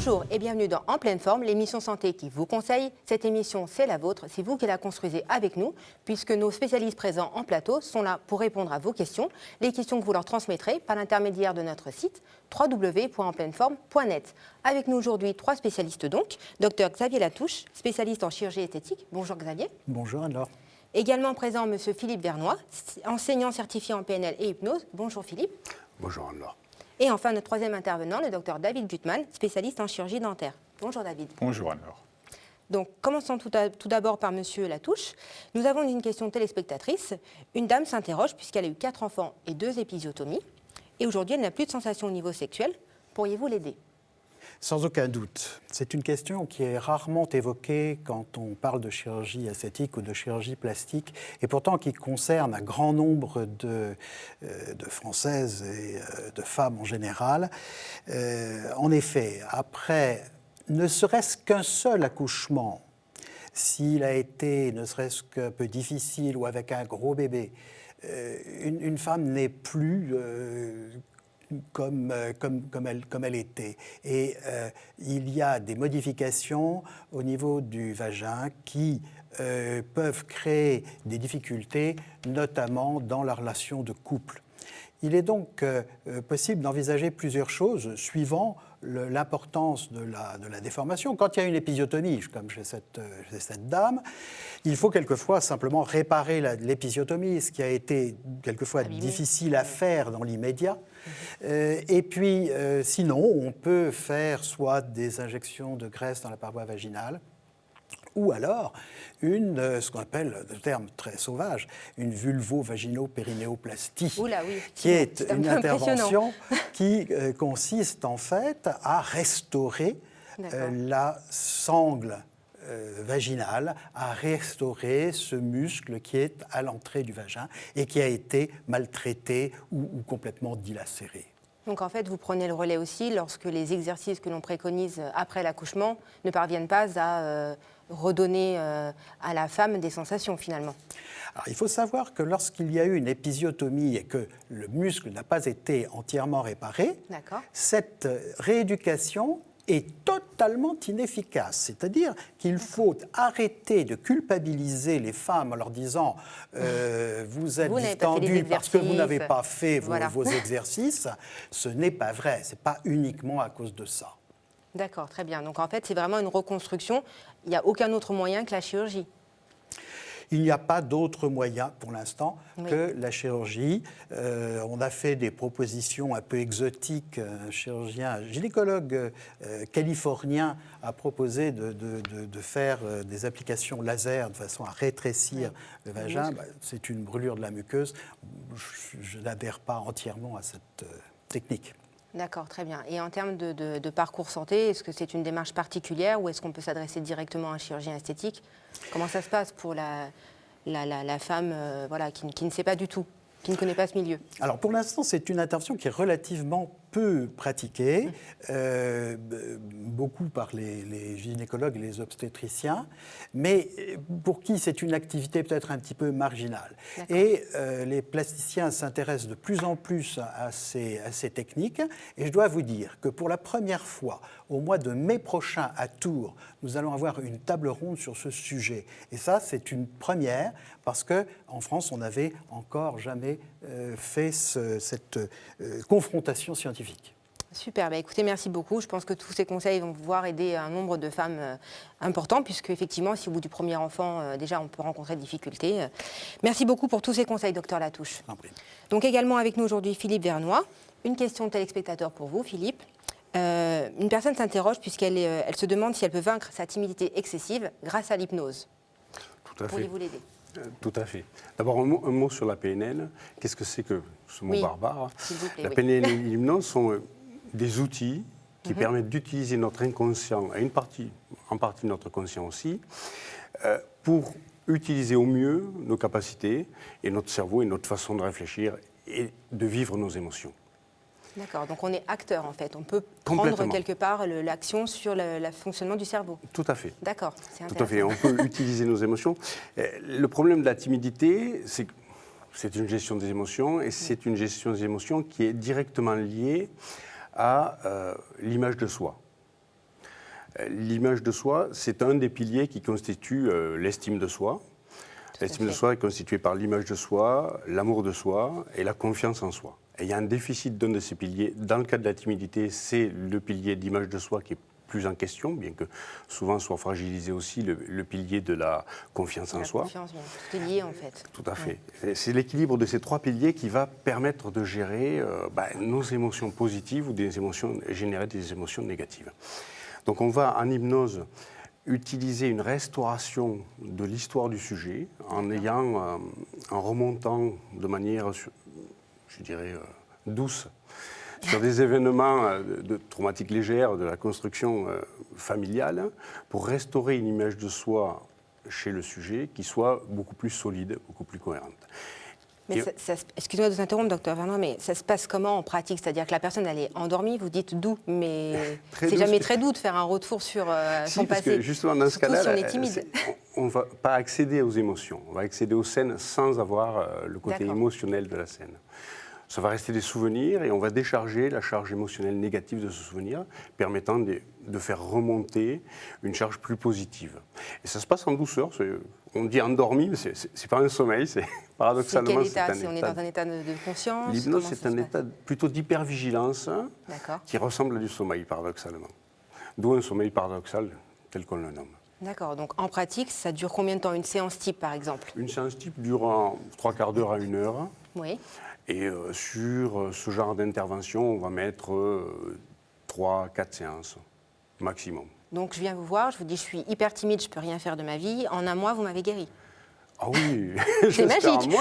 Bonjour et bienvenue dans En pleine forme, l'émission santé qui vous conseille. Cette émission, c'est la vôtre, c'est vous qui la construisez avec nous, puisque nos spécialistes présents en plateau sont là pour répondre à vos questions, les questions que vous leur transmettrez par l'intermédiaire de notre site www.enpleineforme.net. Avec nous aujourd'hui, 3 spécialistes donc, Dr Xavier Latouche, spécialiste en chirurgie esthétique. Bonjour Xavier. Bonjour Anne-Laure. Également présent Monsieur Philippe Vernois, enseignant certifié en PNL et hypnose. Bonjour Philippe. Bonjour Anne-Laure. Et enfin, notre troisième intervenant, le docteur David Gutmann, spécialiste en chirurgie dentaire. Bonjour David. Bonjour Anne-Laure. Donc, commençons tout d'abord par Monsieur Latouche. Nous avons une question téléspectatrice. Une dame s'interroge puisqu'elle a eu 4 enfants et 2 épisiotomies. Et aujourd'hui, elle n'a plus de sensation au niveau sexuel. Pourriez-vous l'aider ? Sans aucun doute. C'est une question qui est rarement évoquée quand on parle de chirurgie esthétique ou de chirurgie plastique, et pourtant qui concerne un grand nombre de Françaises et de femmes en général. En effet, après ne serait-ce qu'un seul accouchement, s'il a été ne serait-ce qu'un peu difficile ou avec un gros bébé, une femme n'est plus comme elle était. Et il y a des modifications au niveau du vagin qui peuvent créer des difficultés, notamment dans la relation de couple. Il est donc possible d'envisager plusieurs choses suivant l'importance de la déformation. Quand il y a une épisiotomie, comme chez cette dame, il faut quelquefois simplement réparer l'épisiotomie, ce qui a été quelquefois difficile à faire dans l'immédiat. Et puis, sinon, on peut faire soit des injections de graisse dans la paroi vaginale, ou alors ce qu'on appelle, de terme très sauvage, une vulvo-vaginopérinéoplastie, qui est une intervention qui consiste en fait à restaurer la sangle vaginale, à restaurer ce muscle qui est à l'entrée du vagin et qui a été maltraité ou complètement dilacéré. Donc en fait, vous prenez le relais aussi lorsque les exercices que l'on préconise après l'accouchement ne parviennent pas à redonner à la femme des sensations finalement. Alors, il faut savoir que lorsqu'il y a eu une épisiotomie et que le muscle n'a pas été entièrement réparé, cette rééducation est totalement inefficace. C'est-à-dire qu'il faut arrêter de culpabiliser les femmes en leur disant vous êtes distendues parce que vous n'avez pas fait vos exercices. Ce n'est pas vrai, ce n'est pas uniquement à cause de ça. D'accord, très bien. Donc en fait, c'est vraiment une reconstruction. Il n'y a aucun autre moyen que la chirurgie. Il n'y a pas d'autre moyen pour l'instant que la chirurgie. On a fait des propositions un peu exotiques. Un chirurgien, un gynécologue californien a proposé de faire des applications laser de façon à rétrécir le vagin. C'est une brûlure de la muqueuse. Je n'adhère pas entièrement à cette technique. D'accord, très bien. Et en termes de parcours santé, est-ce que c'est une démarche particulière ou est-ce qu'on peut s'adresser directement à un chirurgien esthétique ? Comment ça se passe pour la femme qui ne sait pas du tout, qui ne connaît pas ce milieu ? Alors pour l'instant, c'est une intervention qui est relativement peu pratiquée, beaucoup par les gynécologues et les obstétriciens, mais pour qui c'est une activité peut-être un petit peu marginale. Et les plasticiens s'intéressent de plus en plus à ces techniques. Et je dois vous dire que pour la première fois, au mois de mai prochain à Tours, nous allons avoir une table ronde sur ce sujet. Et ça, c'est une première, parce qu'en France, on n'avait encore jamais fait cette confrontation scientifique. Super, écoutez, merci beaucoup. Je pense que tous ces conseils vont pouvoir aider un nombre de femmes important, puisque effectivement, si au bout du premier enfant, déjà, on peut rencontrer des difficultés. Merci beaucoup pour tous ces conseils, docteur Latouche. Donc également avec nous aujourd'hui, Philippe Vernois. Une question de téléspectateur pour vous, Philippe. Une personne s'interroge puisqu'elle se demande si elle peut vaincre sa timidité excessive grâce à l'hypnose. Tout à fait. Pourriez-vous l'aider ? Tout à fait. D'abord, un mot sur la PNL. Qu'est-ce que c'est que ce mot barbare ? S'il vous plaît, La PNL et l'hypnose sont des outils qui permettent d'utiliser notre inconscient, en partie notre conscient aussi, pour utiliser au mieux nos capacités et notre cerveau et notre façon de réfléchir et de vivre nos émotions. D'accord, donc on est acteur en fait. On peut prendre quelque part l'action sur le fonctionnement du cerveau. Tout à fait. D'accord, c'est intéressant. Tout à fait, on peut utiliser nos émotions. Le problème de la timidité, c'est que c'est une gestion des émotions et c'est une gestion des émotions qui est directement liée à l'image de soi. L'image de soi, c'est un des piliers qui constitue l'estime de soi. L'estime de soi est constituée par l'image de soi, l'amour de soi et la confiance en soi. Et il y a un déficit d'un de ces piliers. Dans le cas de la timidité, c'est le pilier d'image de soi qui est plus en question, bien que souvent soit fragilisé aussi le pilier de la confiance en soi. Confiance, tout est lié en fait. Tout à fait. C'est l'équilibre de ces trois piliers qui va permettre de gérer nos émotions positives ou générer des émotions négatives. Donc on va en hypnose utiliser une restauration de l'histoire du sujet en remontant de manière, je dirais, douce sur des événements de traumatiques légères, de la construction familiale, pour restaurer une image de soi chez le sujet qui soit beaucoup plus solide, beaucoup plus cohérente. Mais excusez-moi de vous interrompre, docteur Vernois, mais ça se passe comment en pratique? C'est-à-dire que la personne, elle est endormie, vous dites doux, mais c'est jamais très doux de faire un retour sur son parce passé. Que justement, dans ce cas-là, si on est timide. On ne va pas accéder aux émotions, on va accéder aux scènes sans avoir le côté émotionnel de la scène. Ça va rester des souvenirs et on va décharger la charge émotionnelle négative de ce souvenir, permettant de faire remonter une charge plus positive. Et ça se passe en douceur. On dit endormi, mais ce n'est pas un sommeil, c'est paradoxalement. C'est quel état? On est dans un état de conscience? L'hypnose, c'est un état plutôt d'hypervigilance qui ressemble à du sommeil, paradoxalement. D'où un sommeil paradoxal, tel qu'on le nomme. D'accord. Donc en pratique, ça dure combien de temps? Une séance type, par exemple? Une séance type dure 3/4 d'heure à 1 heure. Oui. Et sur ce genre d'intervention, on va mettre 3-4 séances maximum. Donc je viens vous voir, je vous dis je suis hyper timide, je ne peux rien faire de ma vie. En un mois, vous m'avez guéri. Ah oui, c'est magique.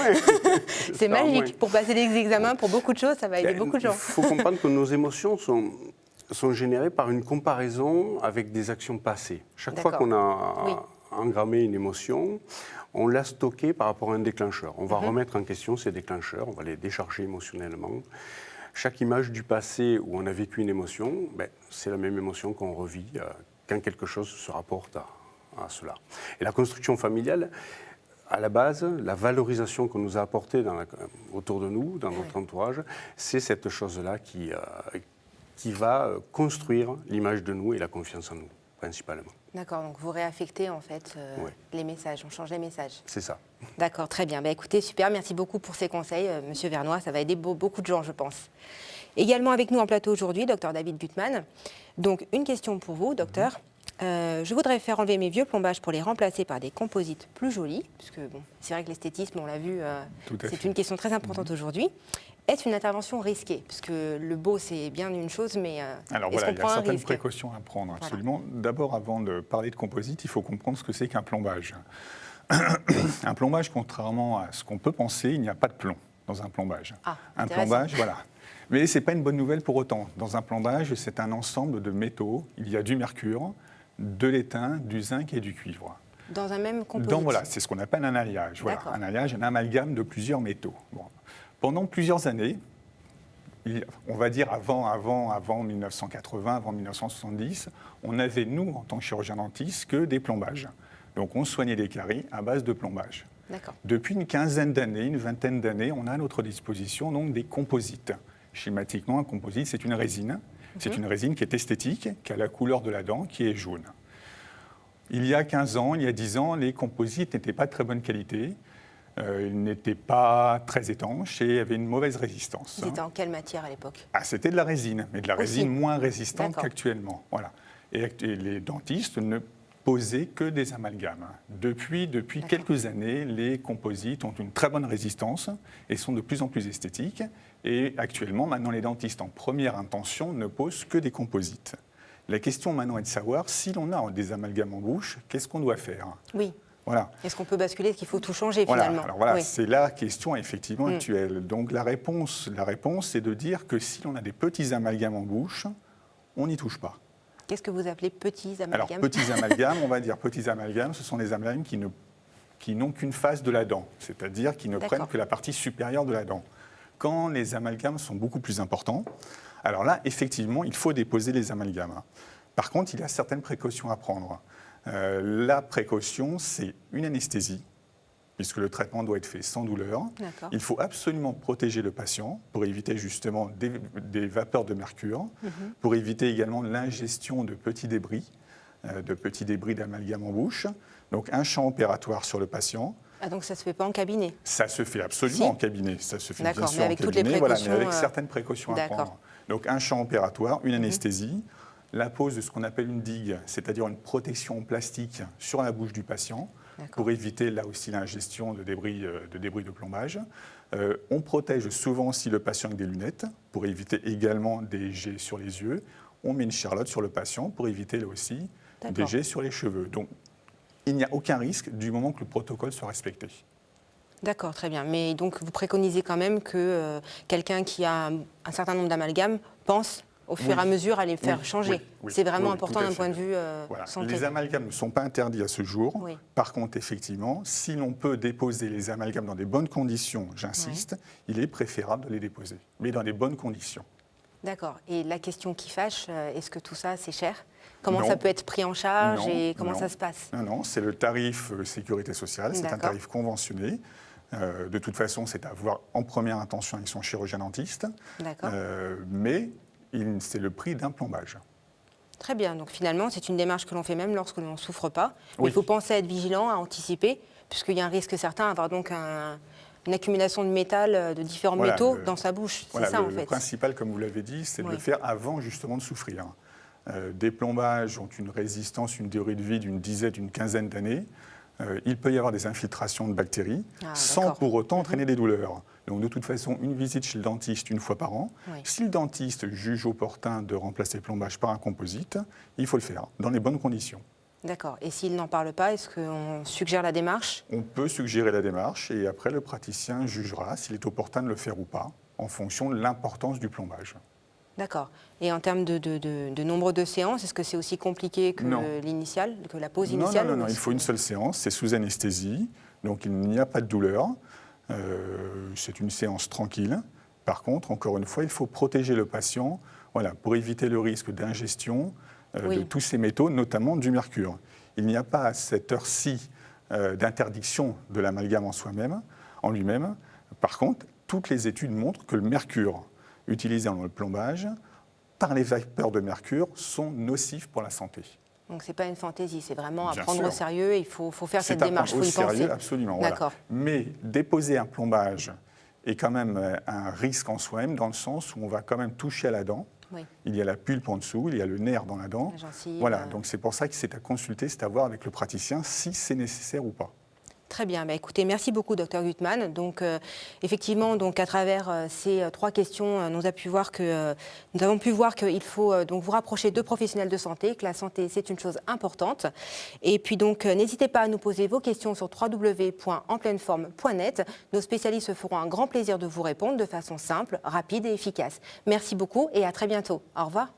C'est magique. Pour passer les examens, pour beaucoup de choses, ça va aider beaucoup de gens. Il faut comprendre que nos émotions sont générées par une comparaison avec des actions passées. Chaque fois qu'on a engrammé une émotion, on l'a stocké par rapport à un déclencheur. On va remettre en question ces déclencheurs, on va les décharger émotionnellement. Chaque image du passé où on a vécu une émotion, c'est la même émotion qu'on revit quand quelque chose se rapporte à cela. Et la construction familiale, à la base, la valorisation qu'on nous a apportée autour de nous, dans notre entourage, c'est cette chose-là qui va construire l'image de nous et la confiance en nous, principalement. D'accord, donc vous réaffectez en fait les messages, on change les messages. C'est ça. D'accord, très bien. Écoutez, super, merci beaucoup pour ces conseils, Monsieur Vernois, ça va aider beaucoup de gens, je pense. Également avec nous en plateau aujourd'hui, docteur David Gutmann. Donc une question pour vous, docteur. Je voudrais faire enlever mes vieux plombages pour les remplacer par des composites plus jolis, puisque c'est vrai que l'esthétisme, on l'a vu, c'est une question très importante aujourd'hui. Est-ce une intervention risquée? Puisque le beau, c'est bien une chose, mais alors voilà, il y a certaines précautions à prendre, absolument. Voilà. D'abord, avant de parler de composite, il faut comprendre ce que c'est qu'un plombage. Un plombage, contrairement à ce qu'on peut penser, il n'y a pas de plomb dans un plombage. Un plombage, voilà. Mais ce n'est pas une bonne nouvelle pour autant. Dans un plombage, c'est un ensemble de métaux. Il y a du mercure, de l'étain, du zinc et du cuivre. Dans un même composite? Voilà, c'est ce qu'on appelle un alliage. Voilà, un alliage, un amalgame de plusieurs métaux. Bon. Pendant plusieurs années, on va dire avant 1980, avant 1970, on avait, nous, en tant que chirurgien dentiste, que des plombages. Donc on soignait les caries à base de plombage. Depuis une quinzaine d'années, une vingtaine d'années, on a à notre disposition donc des composites. Schématiquement, un composite, c'est une résine. C'est une résine qui est esthétique, qui a la couleur de la dent, qui est jaune. Il y a 15 ans, il y a 10 ans, les composites n'étaient pas de très bonne qualité. Ils n'étaient pas très étanches et avaient une mauvaise résistance. Ils étaient en quelle matière à l'époque? C'était de la résine, mais de la résine moins résistante qu'actuellement. Voilà. Et les dentistes ne posaient que des amalgames. Depuis quelques années, les composites ont une très bonne résistance et sont de plus en plus esthétiques. Et actuellement, maintenant, les dentistes en première intention ne posent que des composites. La question maintenant est de savoir, si l'on a des amalgames en bouche, qu'est-ce qu'on doit faire? Oui. Voilà. Est-ce qu'on peut basculer? Est-ce qu'il faut tout changer finalement? Alors voilà, c'est la question effectivement actuelle. Donc la réponse, c'est de dire que si l'on a des petits amalgames en bouche, on n'y touche pas. Qu'est-ce que vous appelez petits amalgames? Alors petits amalgames, on va dire petits amalgames, ce sont des amalgames qui n'ont qu'une face de la dent, c'est-à-dire qui ne prennent que la partie supérieure de la dent. Quand les amalgames sont beaucoup plus importants, alors là, effectivement, il faut déposer les amalgames. Par contre, il y a certaines précautions à prendre. La précaution, c'est une anesthésie, puisque le traitement doit être fait sans douleur. Il faut absolument protéger le patient pour éviter justement des vapeurs de mercure, pour éviter également l'ingestion de petits débris. de petits débris d'amalgame en bouche. Donc un champ opératoire sur le patient. Ah, donc ça ne se fait pas en cabinet? Ça se fait absolument en cabinet. Ça se fait bien sûr mais avec en toutes les cabinet, précautions, mais avec certaines précautions à prendre. Donc un champ opératoire, une anesthésie, la pose de ce qu'on appelle une digue, c'est-à-dire une protection en plastique sur la bouche du patient pour éviter là aussi l'ingestion de débris de plombage. On protège souvent aussi le patient avec des lunettes pour éviter également des jets sur les yeux. On met une charlotte sur le patient pour éviter là aussi des jets sur les cheveux. Donc il n'y a aucun risque du moment que le protocole soit respecté. D'accord, très bien. Mais donc vous préconisez quand même que quelqu'un qui a un certain nombre d'amalgames pense au fur et à mesure à les faire changer. C'est vraiment important d'un point de vue santé. Les amalgames ne sont pas interdits à ce jour. Par contre, effectivement, si l'on peut déposer les amalgames dans des bonnes conditions, j'insiste, il est préférable de les déposer, mais dans des bonnes conditions. D'accord. Et la question qui fâche, est-ce que tout ça, c'est cher? Comment ça peut être pris en charge et comment ça se passe? Non, c'est le tarif sécurité sociale, c'est un tarif conventionné. De toute façon, c'est à voir en première intention avec son chirurgien-dentiste. Mais c'est le prix d'un plombage. Très bien. Donc finalement, c'est une démarche que l'on fait même lorsque l'on ne souffre pas. Mais il faut penser à être vigilant, à anticiper, puisqu'il y a un risque certain à avoir donc une accumulation de métal, de différents métaux dans sa bouche. C'est ça, en fait. Le principal, comme vous l'avez dit, c'est de le faire avant justement de souffrir. Des plombages ont une résistance, une durée de vie d'une dizaine, d'une quinzaine d'années. Il peut y avoir des infiltrations de bactéries sans pour autant entraîner des douleurs. Donc de toute façon, une visite chez le dentiste une fois par an. Si le dentiste juge opportun de remplacer le plombage par un composite, il faut le faire dans les bonnes conditions. D'accord. Et s'il n'en parle pas, est-ce qu'on suggère la démarche? On peut suggérer la démarche et après le praticien jugera s'il est opportun de le faire ou pas en fonction de l'importance du plombage. D'accord. Et en termes de nombre de séances, est-ce que c'est aussi compliqué que l'initial, que la pause initiale? Non, il faut une seule séance, c'est sous anesthésie, donc il n'y a pas de douleur. C'est une séance tranquille. Par contre, encore une fois, il faut protéger le patient pour éviter le risque d'ingestion de tous ces métaux, notamment du mercure. Il n'y a pas à cette heure-ci d'interdiction de l'amalgame en lui-même. Par contre, toutes les études montrent que le mercure utilisé dans le plombage, par les vapeurs de mercure, sont nocifs pour la santé. Donc ce n'est pas une fantaisie, c'est vraiment à prendre au sérieux, il faut faire cette démarche, il faut y penser. Sérieux, absolument. D'accord. Mais déposer un plombage est quand même un risque en soi-même, dans le sens où on va quand même toucher à la dent. Il y a la pulpe en dessous, il y a le nerf dans la dent. Donc c'est pour ça que c'est à consulter, c'est à voir avec le praticien si c'est nécessaire ou pas. Très bien. Écoutez, merci beaucoup, Dr Gutmann. Donc, effectivement, à travers ces 3 questions, nous avons pu voir qu'il faut donc vous rapprocher de professionnels de santé, que la santé, c'est une chose importante. Et puis, n'hésitez pas à nous poser vos questions sur www.enpleineforme.net. Nos spécialistes se feront un grand plaisir de vous répondre de façon simple, rapide et efficace. Merci beaucoup et à très bientôt. Au revoir.